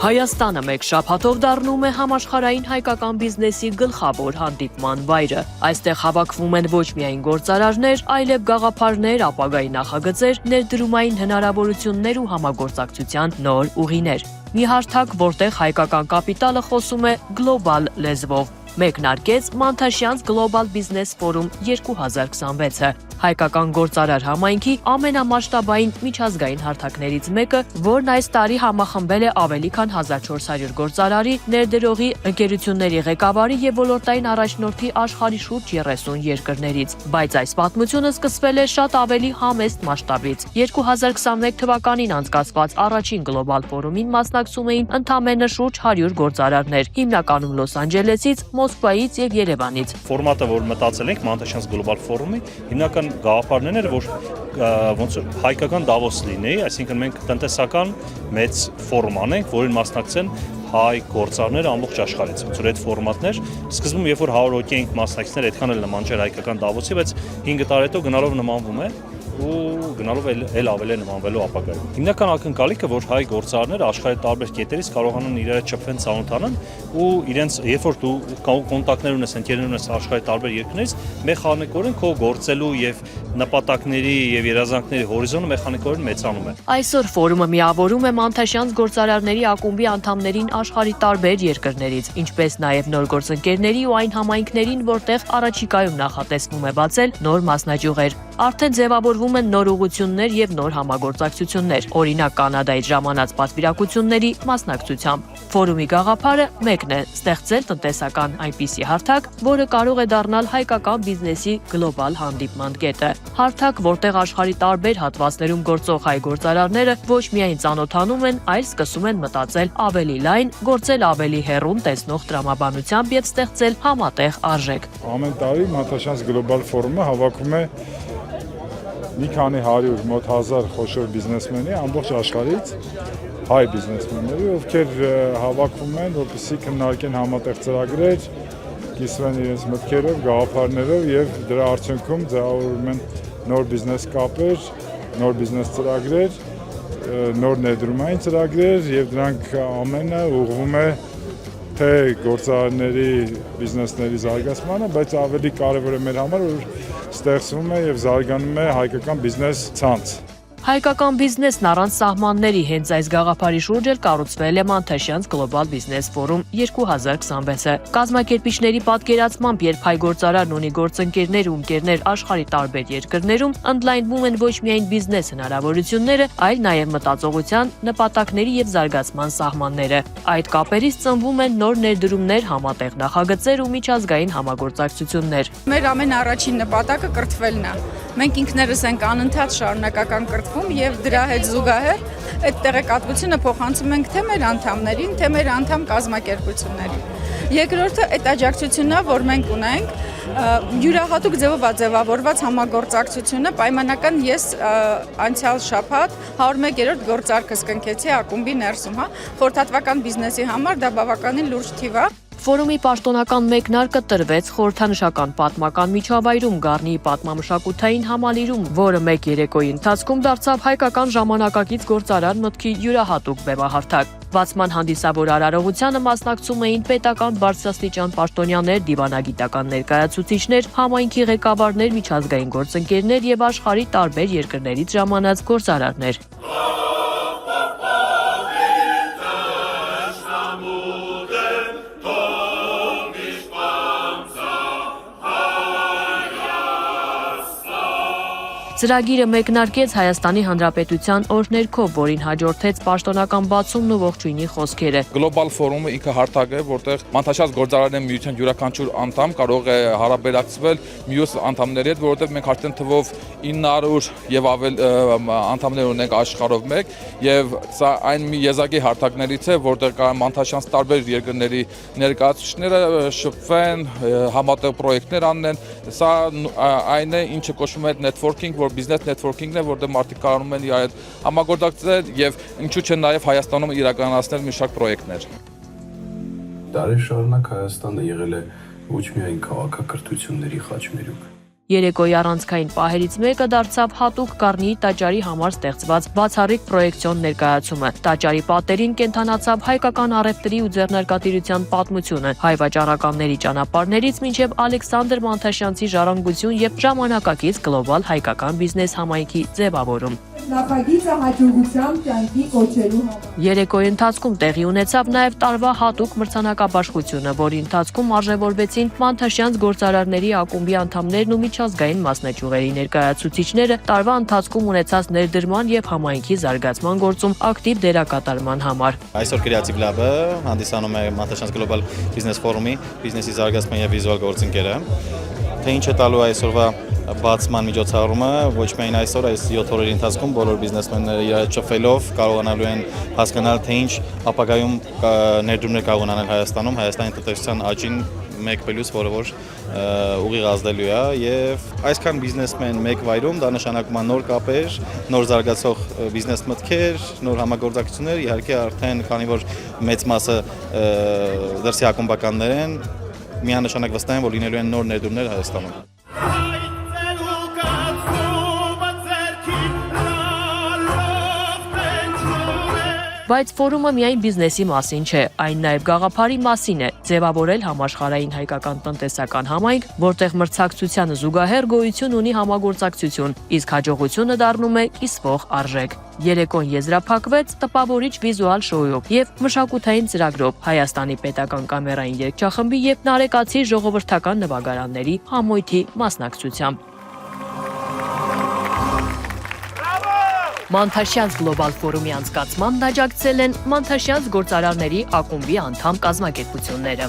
Հայաստանը մեկ շաբաթով դառնում է համաշխարհային հայկական բիզնեսի գլխավոր հանդիպման վայրը։ Այստեղ հավաքվում են ոչ միայն գործարարներ, այլև գաղափարներ, ապագայի նախագծեր, ներդրումային հնարավորություններ ու համագործակցության նոր ուղիներ։ Մի հարթակ, որտեղ հայկական կապիտալը խոսում է գլոբալ լեզվով։ Մեկնարկեց Մանթաշյանց Global Business Forum 2026-ը, հայկական գործարար համայնքի ամենամասշտաբային միջազգային հարթակներից մեկը, որն այս տարի համախմբել է ավելի քան 1400 գործարարի, ներդրողի, ընկերությունների ղեկավարի եւ ոլորտային առաջնորդի աշխարհի շուրջ 30 երկրներից, բայց այս պատմությունը սկսվել է շատ ավելի համեստ մասշտաբից։ 2021 թվականին անցկացված առաջին Global Forum-ին մասնակցում էին ընդամենը շուրջ 100 գործարարներ, հիմնականում Լոս Անջելեսից, Մոսկվայից եւ Երևանից։ Ֆորմատը, որ մտածել ենք Մանթաշյանց Global Forum-ի, հիմնական գաղափարներն էր, որ ոնց հայկական Դավոս լինի, այսինքն մենք տնտեսական մեծ ֆորում անենք, որին մասնակցեն հայ գործարարները ամբողջ աշխարհից։ Ոնց որ այդ ֆորմատներ սկզբում երբ որ 100 հոգի ենք մասնակիցներ, այդքան էլ նման չէր հայկական Դավոսի, բայց 5 տարի հետո գնալով նմանվում է ու գնալով էլ ավելի նմանվելու ապագայում։ Հիմնական ակնկալիքը, որ հայ գործարարները աշխարհի տարբեր կետերից կարողանան իրար հետ շփվեն, ծանոթանան ու իրենց երբ որ դու կոնտակտներ ունես, ընկերներ ունես աշխարհի տարբեր երկրներից, մեխանիկորեն քո գործելու եւ նպատակների եւ երազանքների հորիզոնը մեխանիկորեն մեծանում է։ Այսօր ֆորումը միավորում է Մանթաշյանց գործարարների ակումբի անդամներին աշխարհի տարբեր երկրներից, ինչպես նաեւ նոր գործընկերների ու այն համայնքներին, որտեղ առաջիկայում նախատեսվում է բացել նոր մասնաճյուղեր։ Արդեն ձևավորվում են նոր ուղղություններ եւ նոր համագործակցություններ, օրինակ Կանադայից ժամանած պատվիրակությունների մասնակցությամբ։ Ֆորումի գաղափարը մեկն է՝ ստեղծել տնտեսական այնպիսի հարթակ, որը կարող է դառնալ հայկական բիզնեսի գլոբալ հանդիպման կետը։ Հարթակ, որտեղ աշխարհի տարբեր հատվածներում գործող հայ գործարարները ոչ միայն ծանոթանում են, այլ սկսում են մտածել ավելի լայն, գործել ավելի հեռուն տեսնող տրամաբանությամբ եւ ստեղծել համատեղ արժեք։ Ամեն տարի Մանթաշյանց Global Forum-ը հավաքում է մի քանի 100, մոտ 1000 խոշոր բիզնեսմենի ամբողջ աշխարհից, հայ բիզնեսմենների, ովքեր հավաքվում են, որպեսզի քննարկեն համատեղ ծրագրեր, կիսվեն իրենց մտքերով, գաղափարներով եւ դրա արդյունքում ձևավորվում են նոր բիզնես կապեր, նոր բիզնես ծրագրեր, նոր ներդրումային ծրագրեր եւ դրանք ամենը ուղղվում է թե գործարարների բիզնեսների զարգացմանը, բայց ավելի կարևոր է մեր համար, որ ստեղծվում է եւ զարգանում է հայկական բիզնես ցանց։ Հայկական բիզնեսն առանց սահմանների հենց այս գաղափարի շուրջ էլ կառուցվել է Մանթաշյանց Global Business Forum 2026-ը։ Կազմակերպիչների պատկերացմամբ, երբ հայ գործարարն ունի գործընկերներ ու ընկերներ աշխարհի տարբեր երկրներում, ընդլայնվում են ոչ միայն բիզնես հնարավորությունները, այլ նաև մտածողության, նպատակների եւ զարգացման սահմանները։ Այդ կապերից ծնվում են նոր ներդրումներ, համատեղ նախագծեր ու միջազգային համագործակցություններ։ Մեր ամենաառաջին նպատակը կրթվելն է։ Մենք ինքներս ենք անընդհատ շարունակական կրթվում եւ դրա հետ զուգահեռ այդ տեղեկատվությունը փոխանցում ենք թե մեր անդամներին, թե մեր անդամ կազմակերպություններին։ Երկրորդը այդ աջակցությունն է, որ մենք ունենք յուրահատուկ ձևով ձևավորված համագործակցությունը պայմանական ես անցյալ շաբաթ 101-րդ գործարքս կնքեցի ակումբի ներսում, խորհրդատվական բիզնեսի համար դա բավականին լուրջ թիվ է։ Ֆորումի պաշտոնական մեկնարկը տրվեց խորհրդանշական պատմական միջավայրում Գառնիի պատմամշակութային համալիրում, որը մեկ երեկոյի ընթացքում դարձավ հայկական ժամանակակից գործարար մտքի յուրահատուկ բեմահարթակ։ Բացման հանդիսավոր արարողությանը մասնակցում էին պետական բարձրաստիճան պաշտոնյաներ, դիվանագիտական ներկայացուցիչներ, համայնքի ղեկավարներ, միջազգային գործընկերներ եւ աշխարհի տարբեր երկրներից ժամանած գործարարներ։ Ծրագիրը մեկնարկեց Հայաստանի Հանրապետության օրհներգով, որին հաջորդեց պաշտոնական բացումն ու ողջույնի խոսքերը։ Global Forum-ը ինքը հարթակ է, որտեղ Մանթաշյանց գործարարների միության յուրաքանչյուր անդամ կարող է հարաբերակցվել մյուս անդամների հետ, որովհետև մենք արդեն թվով 900 եւ ավել անդամներ ունենք աշխարհով մեկ, եւ սա այն մի եզակի հարթակներից է, որտեղ կա Մանթաշյանց տարբեր երկրների ներկայացուցիչները շփվեն, համատեղ պրոյեկտներ անեն։ Սա այն է, ինչը կոչվում է networking, որ բիզնես networking-ն է, որտեղ մարդիկ կարողանում են իրար հետ համագործակցել եւ ինչու՞ չէ նաեւ Հայաստանում իրականացնել մի շարք պրոյեկտներ։ Դարեր շարունակ Հայաստանը եղել է ոչ միայն քաղաքակրթությունների խաչմերուկ, Երեկոյի առանցքային պահերից մեկը դարձավ հատուկ Գառնիի տաճարի համար ստեղծված բացառիկ պրոյեկցիոն ներկայացումը։ Տաճարի պատերին կենթանացավ հայկական առևտրի ու ձեռնարկատիրության պատմությունը, հայ վաճառականների ճանապարհներից մինչև Ալեքսանդր Մանթաշյանցի ժառանգություն եւ ժամանակակից գլոբալ հայկական բիզնես համայնքի ձևավորում։ Նախագիծը հաջողությամբ կյանքի կոչելու համար։ Երեկոյի ընթացքում տեղի ունեցավ նաև տարվա հատուկ մրցանակաբաշխությունը, որի ընթացքում արժևորվեցին Մանթաշյանց գործարարների ակումբի անդամներն ու միջազգային մասնաճյուղերի ներկայացուցիչները տարվա ընթացքում ունեցած ներդրման եւ համայնքի զարգացման գործում ակտիվ դերակատարման համար։ Այսօր Creative Lab-ը հանդիսանում է Մանթաշյանց Global Business Forum-ի բիզնեսի զարգացման եւ վիզուալ գործընկերը։ Թե ինչ է տալու այսօրվա բացման միջոցառումը, ոչ միայն այսօր, այս 7 օրերի ընթացքում բոլոր բիզնեսմենները իրար հետ շփվելով կարողանալու են հասկանալ, թե ինչ ապագայում ներդրումներ կարող են անել Հայաստանում, Հայաստանի տնտեսության աճին մեկ պլյուս, որը որ ուղիղ ազդելու է, եւ այսքան բիզնեսմեն մեկ վայրում դա նշանակում է նոր կապեր, նոր զարգացող բիզնես մտքեր, նոր համագործակցություններ, իհարկե արդեն քանի որ մեծ մասը դրսի ակումբականներ են, միանշանակ վստահ եմ, որ լինելու են նոր ներդրումներ Հայաստանում։ Բայց ֆորումը միայն բիզնեսի մասին չէ, այն նաև գաղափարի մասին է՝ ձևավորել համաշխարհային հայկական տնտեսական համայնք, որտեղ մրցակցությանը զուգահեռ գոյություն ունի համագործակցություն, իսկ հաջողությունը դառնում է կիսվող արժեք։ Երեկոն եզրափակվեց տպավորիչ վիզուալ շոուով եւ մշակութային ծրագրով Հայաստանի պետական կամերային երգչախմբի եւ Նարեկացի ժողովրդական նվագարանների համույթի մասնակցությամբ։ Մանթաշյանց գլոբալ ֆորումի անցկացմանն աջակցել են Մանթաշյանց գործարարների ակումբի անդամ կազմակերպությունները։